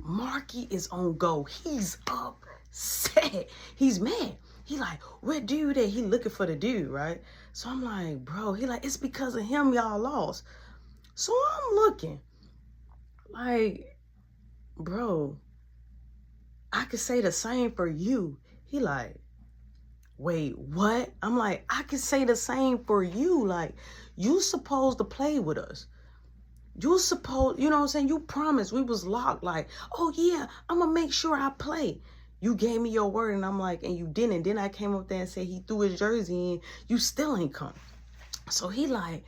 Marky is on go. He's upset. He's mad. He like, where dude at? He looking for the dude, right? So I'm like, bro, he like, it's because of him y'all lost. So I'm looking like, bro, I could say the same for you. He like, wait, what? I'm like, I could say the same for you. Like, you supposed to play with us. You supposed, you know what I'm saying? You promised. We was locked. Like, oh yeah, I'm gonna make sure I play. You gave me your word, and I'm like, and you didn't. Then I came up there and said he threw his jersey in. You still ain't come. So he like,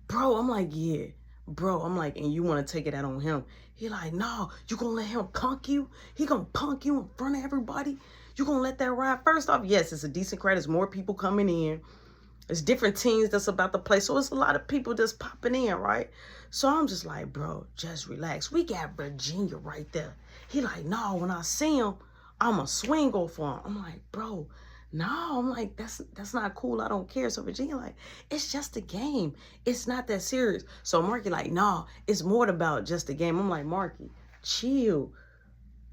bro, I'm like, yeah, bro. I'm like, and you want to take it out on him. He like, no, you gonna let him punk you? He gonna punk you in front of everybody? You gonna let that ride? First off, yes, it's a decent crowd. There's more people coming in. It's different teams that's about to play. So it's a lot of people just popping in, right? So I'm just like, bro, just relax. We got Virginia right there. He like, no, when I see him, I'ma swing off on him. I'm like, bro, no. I'm like, that's not cool. I don't care. So Virginia like, it's just a game. It's not that serious. So Marky like, no, it's more about just a game. I'm like, Marky, chill.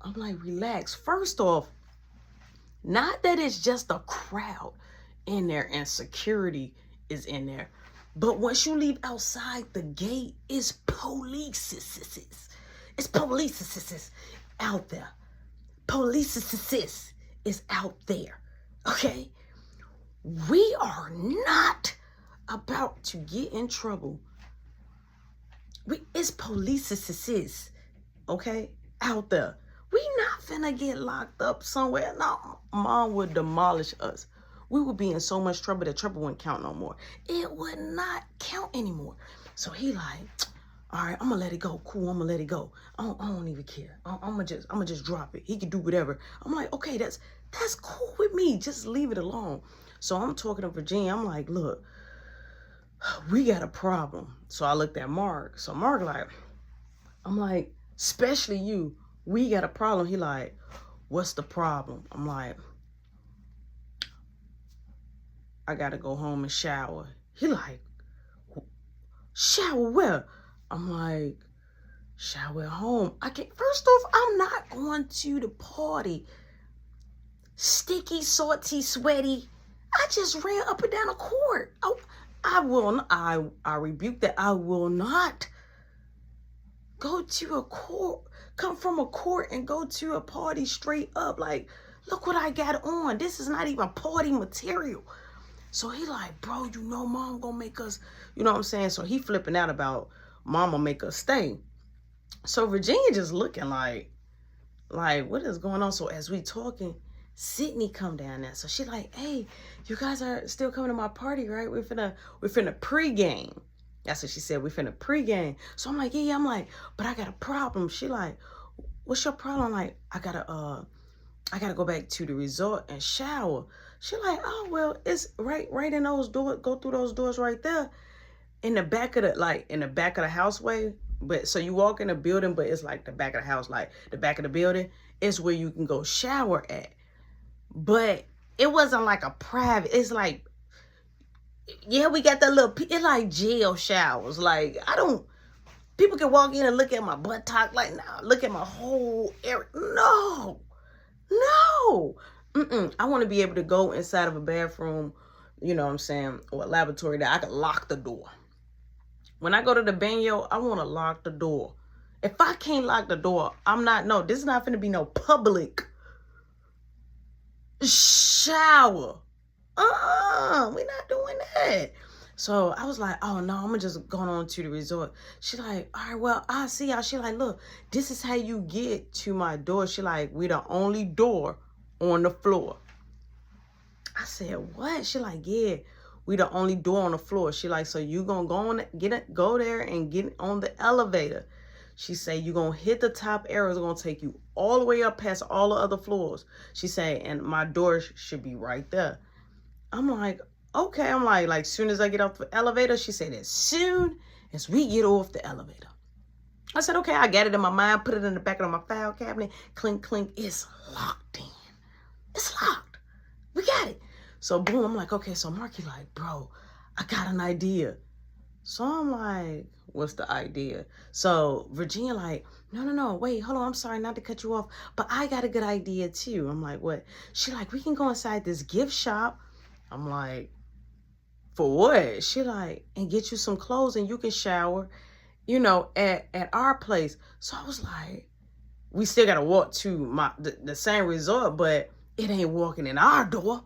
I'm like, relax. First off, not that it's just a crowd in there and security is in there, but once you leave outside the gate, it's police. It's police out there. Police is out there. Okay? We are not about to get in trouble. It's police, okay, out there. We not finna get locked up somewhere. No, mom would demolish us. We would be in so much trouble that trouble wouldn't count no more. It would not count anymore. So he like, all right, I'm gonna let it go. Cool, I'm gonna let it go. I don't even care. I'm gonna just drop it. He can do whatever. I'm like, okay, that's cool with me. Just leave it alone. So I'm talking to Virginia. I'm like, look, we got a problem. So I looked at Mark. So Mark like, I'm like, especially you, we got a problem. He like, what's the problem? I'm like, I gotta go home and shower. He like, shower where? I'm like, shower at home. I can't. First off, I'm not going to the party. Sticky, salty, sweaty. I just ran up and down the court. Oh, I rebuke that. I will not go to a court, come from a court and go to a party straight up. Like, look what I got on. This is not even party material. So he like, bro, you know mom gonna make us, you know what I'm saying? So he flipping out about mama make us stay. So Virginia just looking like what is going on? So as we talking, Sydney come down there. So she like, hey, you guys are still coming to my party, right? We're finna pregame. That's what she said. We're finna pregame. So I'm like, yeah. I'm like, but I got a problem. She like, what's your problem? I'm like, I gotta go back to the resort and shower. She like, oh, well, it's right in those doors. Go through those doors right there in the back of the houseway. But so you walk in the building, but it's like the back of the house, like the back of the building is where you can go shower at. But it wasn't like a private, it's like, yeah, we got that little, it's like jail showers. Like, people can walk in and look at my buttock, like, nah, look at my whole area. No. I want to be able to go inside of a bathroom, you know what I'm saying, or a laboratory that I can lock the door. When I go to the banyo, I want to lock the door. If I can't lock the door, this is not going to be no public shower. We're not doing that. So I was like, oh no, I'm just going on to the resort. She like, all right, well, I see y'all. She like, look, this is how you get to my door. She like, we the only door on the floor. I said, what? She like, yeah, we the only door on the floor. She like, so you gonna go there and get on the elevator. She say, you gonna hit the top arrow. It's gonna take you all the way up past all the other floors. She say, and my door should be right there. I'm like, okay. I'm like soon as I get off the elevator. She said, as soon as we get off the elevator. I said, okay, I got it in my mind, put it in the back of my file cabinet. Clink, clink, it's locked in. It's locked. We got it. So boom, I'm like, okay. So Marky like, bro, I got an idea. So I'm like, what's the idea? So Virginia like, No, wait, hold on, I'm sorry not to cut you off, but I got a good idea too. I'm like, what? She like, we can go inside this gift shop. I'm like, for what? She like, and get you some clothes and you can shower, at our place. So I was like, we still gotta walk to the same resort, but it ain't walking in our door.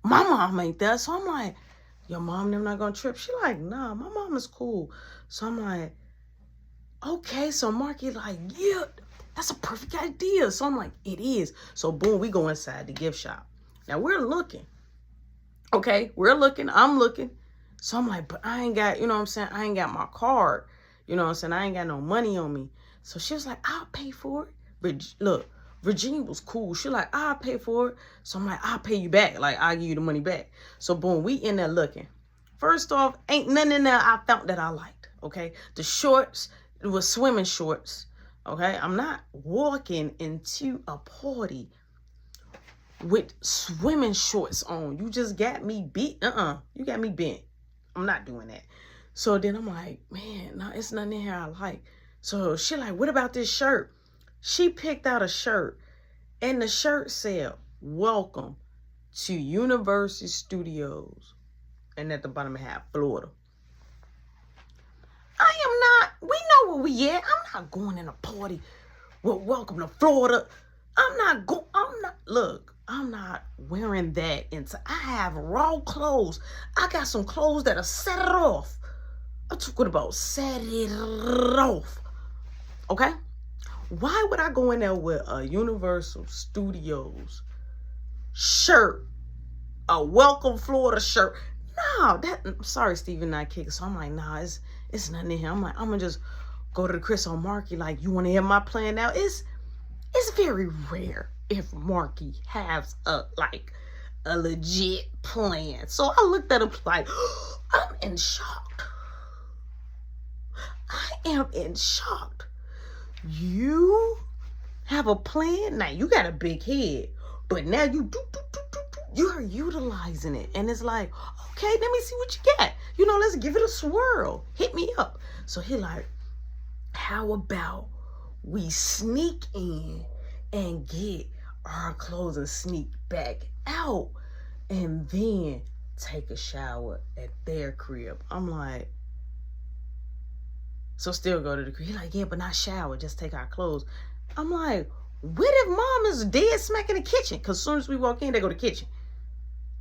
My mom ain't there. So I'm like, your mom them not gonna trip? She like, nah, my mom is cool. So I'm like, okay. So Marky like, yeah, that's a perfect idea. So I'm like, it is. So boom, we go inside the gift shop. Now we're looking. Okay, we're looking. I'm looking. So I'm like, but I ain't got, I ain't got my card. I ain't got no money on me. So she was like, I'll pay for it. But look, Virginia was cool. She like, I'll pay for it. So I'm like, I'll pay you back. Like, I'll give you the money back. So boom, we in there looking. First off, ain't nothing in there I found that I liked. Okay, the shorts, it was swimming shorts. Okay, I'm not walking into a party with swimming shorts on. You just got me beat. You got me bent. I'm not doing that. So then I'm like, man, no, it's nothing in here I like. So she like, what about this shirt? She picked out a shirt, and the shirt said, welcome to Universal Studios. And at the bottom it had Florida. We know where we at. I'm not going in a party with welcome to Florida. I'm not wearing that. I have raw clothes. I got some clothes that'll set it off. I'm talking about set it off. Okay? Why would I go in there with a Universal Studios shirt, a Welcome Florida shirt? No, I'm sorry, Steven, not kicking. So I'm like, nah, it's nothing in here. I'm like, I'm gonna just go to the Chris on Marky. Like, you want to hear my plan now? It's very rare if Marky has a legit plan. So I looked at him like, I'm in shock. I am in shock. You have a plan? Now you got a big head, but now you're utilizing it. And it's like, okay, let me see what you got. Let's give it a swirl. Hit me up. So he like, how about we sneak in and get our clothes and sneak back out and then take a shower at their crib? I'm like, so still go to the crib. He like, yeah, but not shower, just take our clothes. I'm like, what if mom is dead smack in the kitchen? Because as soon as we walk in, they go to the kitchen.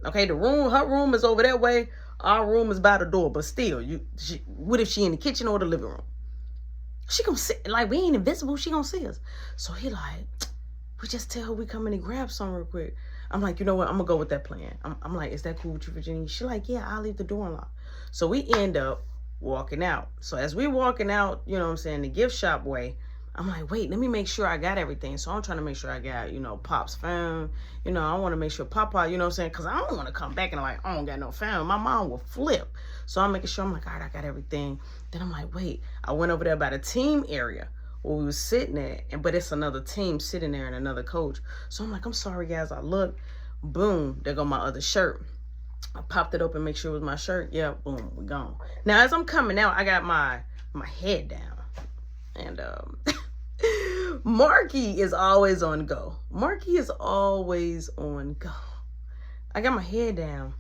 Okay, her room is over that way. Our room is by the door. But still, what if she in the kitchen or the living room? She gonna sit, like, we ain't invisible. She gonna see us. So he like, we just tell her we come in and grab some real quick. I'm like, you know what? I'm gonna go with that plan. I'm like, is that cool with you, Virginia? She like, yeah, I'll leave the door unlocked. So we end up walking out. So as we walking out, the gift shop way, I'm like, wait, let me make sure I got everything. So I'm trying to make sure I got, Pop's phone. I want to make sure Papa, because I don't want to come back and like, I don't got no phone. My mom will flip. So I'm making sure, I'm like, all right, I got everything. Then I'm like, wait, I went over there by the team area where we was sitting at, but it's another team sitting there and another coach. So I'm like, I'm sorry, guys. I look, boom, there go my other shirt. I popped it open, make sure it was my shirt. Yeah, boom, we gone. Now, as I'm coming out, I got my head down. And Marky is always on go. Marky is always on go. I got my head down,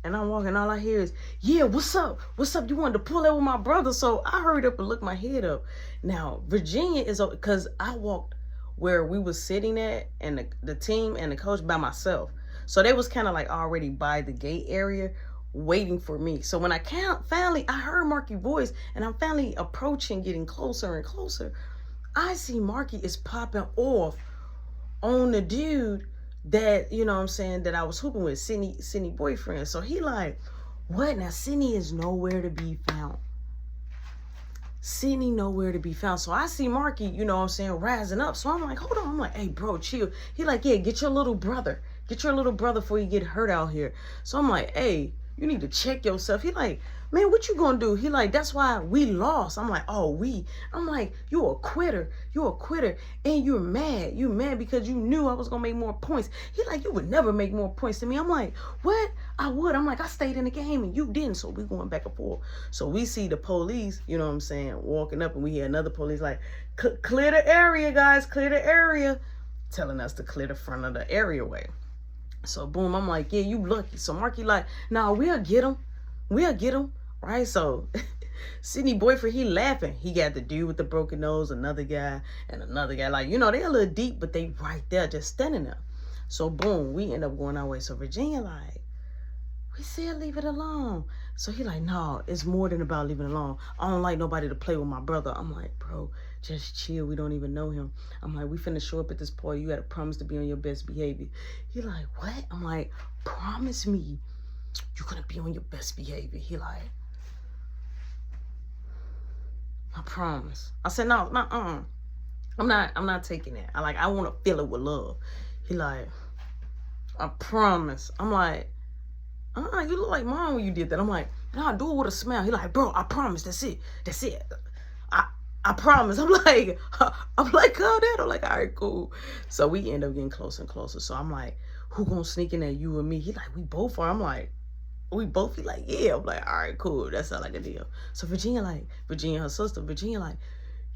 and I'm walking. All I hear is, yeah, what's up? What's up? You wanted to pull that with my brother. So I hurried up and looked my head up. Now, Virginia is, because I walked where we was sitting at, and the team and the coach by myself. So they was kind of like already by the gate area waiting for me. So when I I heard Marky's voice, and I'm finally approaching, getting closer and closer, I see Marky is popping off on the dude that, that I was hooping with, Sydney boyfriend. So he like, what? Now Sydney is nowhere to be found. Sydney nowhere to be found. So I see Marky, rising up. So I'm like, hold on. I'm like, hey, bro, chill. He like, yeah, get your little brother. Get your little brother before you get hurt out here. So I'm like, hey, you need to check yourself. He like, man, what you gonna do? He like, that's why we lost. I'm like, I'm like, you a quitter. You a quitter. And you're mad. You mad because you knew I was gonna make more points. He like, you would never make more points than me. I'm like, what? I would. I'm like, I stayed in the game and you didn't. So we going back and forth. So we see the police, you know what I'm saying, walking up, and we hear another police like, clear the area, guys, clear the area, telling us to clear the front of the areaway. So boom, I'm like, yeah, you lucky. So Marky like, nah, we'll get him. We'll get him. Right? So Sydney boyfriend, he laughing. He got the dude with the broken nose, another guy, and another guy. Like, you know, they a little deep, but they right there just standing there. So boom, we end up going our way. So Virginia like, we said leave it alone. So he like, no, it's more than about leaving it alone. I don't like nobody to play with my brother. I'm like, bro, just chill. We don't even know him. I'm like, we finna show up at this party. You gotta promise to be on your best behavior. He like, what? I'm like, promise me you're gonna be on your best behavior. He like, I promise. I said, no, I'm not taking it. I want to fill it with love. He like, I promise. I'm like, you look like mom when you did that. I'm like, nah, do it with a smile. He like, bro, I promise. That's it. I promise. I'm like, calm down. I'm like, all right, cool. So we end up getting closer and closer. So I'm like, who gonna sneak in at you and me? He like, we both are. I'm like, we both be like, yeah. I'm like, all right, cool. That sounds like a deal. So Virginia, her sister, Virginia, like,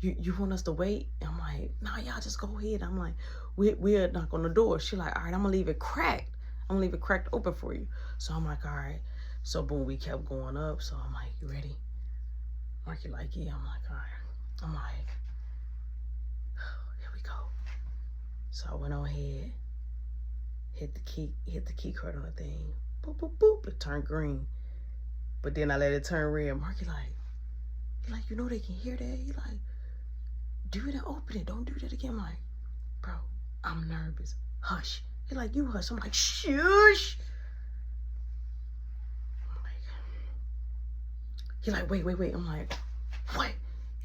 you want us to wait? And I'm like, nah, y'all just go ahead. I'm like, we'll knock on the door. She like, all right, I'm gonna leave it cracked. I'm gonna leave it cracked open for you. So I'm like, all right. So boom, we kept going up. So I'm like, you ready? Marky like, yeah. I'm like, all right. I'm like, here we go. So I went on ahead, hit the key card on the thing. Boop, boop, boop. It turned green. But then I let it turn red. Marky like, you know they can hear that? He like, do it and open it. Don't do that again. I'm like, bro, I'm nervous. Hush. He like, you hush. I'm like, shush. I'm like, he like, wait. I'm like, what?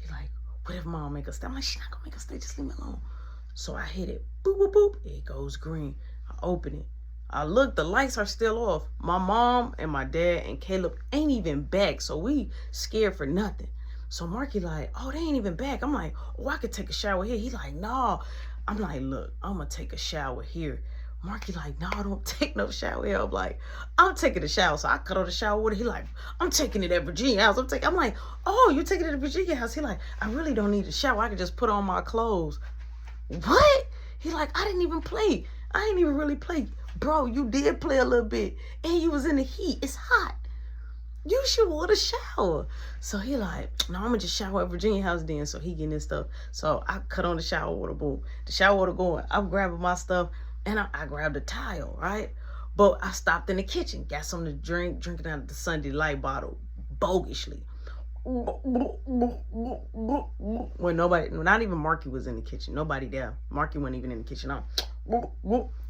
He like, what if mom make us stay? I'm like, she's not gonna make us stay. Just leave me alone. So I hit it. Boop, boop, boop. It goes green. I open it. I look, the lights are still off. My mom and my dad and Caleb ain't even back. So we scared for nothing. So Marky like, oh, they ain't even back. I'm like, oh, I could take a shower here. He like, no. I'm like, look, I'm gonna take a shower here. Marky like, no, don't take no shower here. I'm like, I'm taking a shower. So I cut on the shower water. He like, I'm taking it at Virginia house. I'm like, oh, you're taking it at Virginia house? He like, I really don't need a shower. I can just put on my clothes. What? He like, I didn't even play. I ain't even really play. Bro, you did play a little bit. And you was in the heat. It's hot. You should want a shower. So he like, no, I'm gonna just shower at Virginia house then. So he getting his stuff. So I cut on the shower water, boom. The shower water going. I'm grabbing my stuff and I grabbed a towel, right? But I stopped in the kitchen, got something to drink, drinking out of the Sunday Light bottle, bogishly. When nobody, not even Marky was in the kitchen. Nobody there. Marky wasn't even in the kitchen.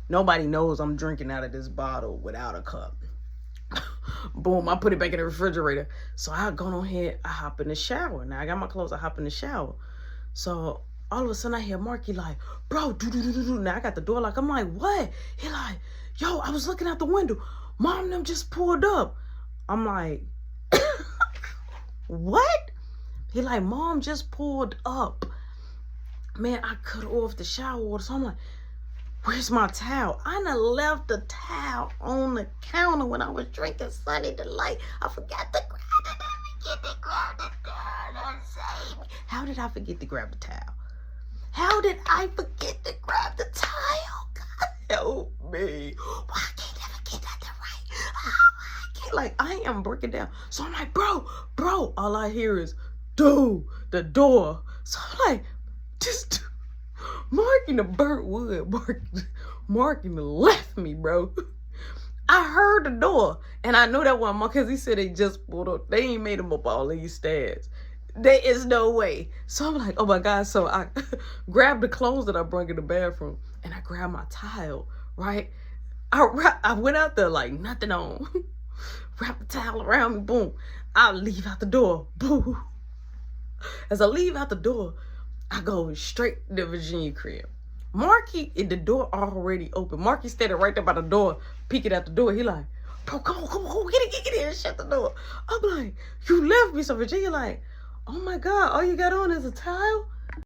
Nobody knows I'm drinking out of this bottle without a cup. Boom, I put it back in the refrigerator. So I go on ahead, I hop in the shower. Now I got my clothes, I hop in the shower. So all of a sudden I hear Marky like, bro, do. Now I got the door locked. I'm like, what? He like, yo, I was looking out the window. Mom and them just pulled up. I'm like, what? He like, mom just pulled up. Man, I cut off the shower water. So I'm like, where's my towel? I done left the towel on the counter when I was drinking Sunny Delight. I forgot to grab the towel. How did I forget to grab the towel? How did I forget to grab the towel? God help me. Why can't I forget that right? I am breaking down. So I'm like, bro. All I hear is, dude, the door. So I'm like, just marking the burnt wood, marking the left me, bro. I heard the door, and I knew that one because he said they just pulled up. They ain't made them up all these stairs. There is no way. So I'm like, oh my God. So I grabbed the clothes that I brought in the bathroom, and I grabbed my towel, right? I went out there like nothing on. Wrap the towel around me, boom. I leave out the door, boom. As I leave out the door, I go straight to Virginia crib. Marky, the door already open. Marky standing right there by the door, peeking out the door. He like, bro, come on, get in and shut the door. I'm like, you left me. So Virginia like, oh my God, all you got on is a towel?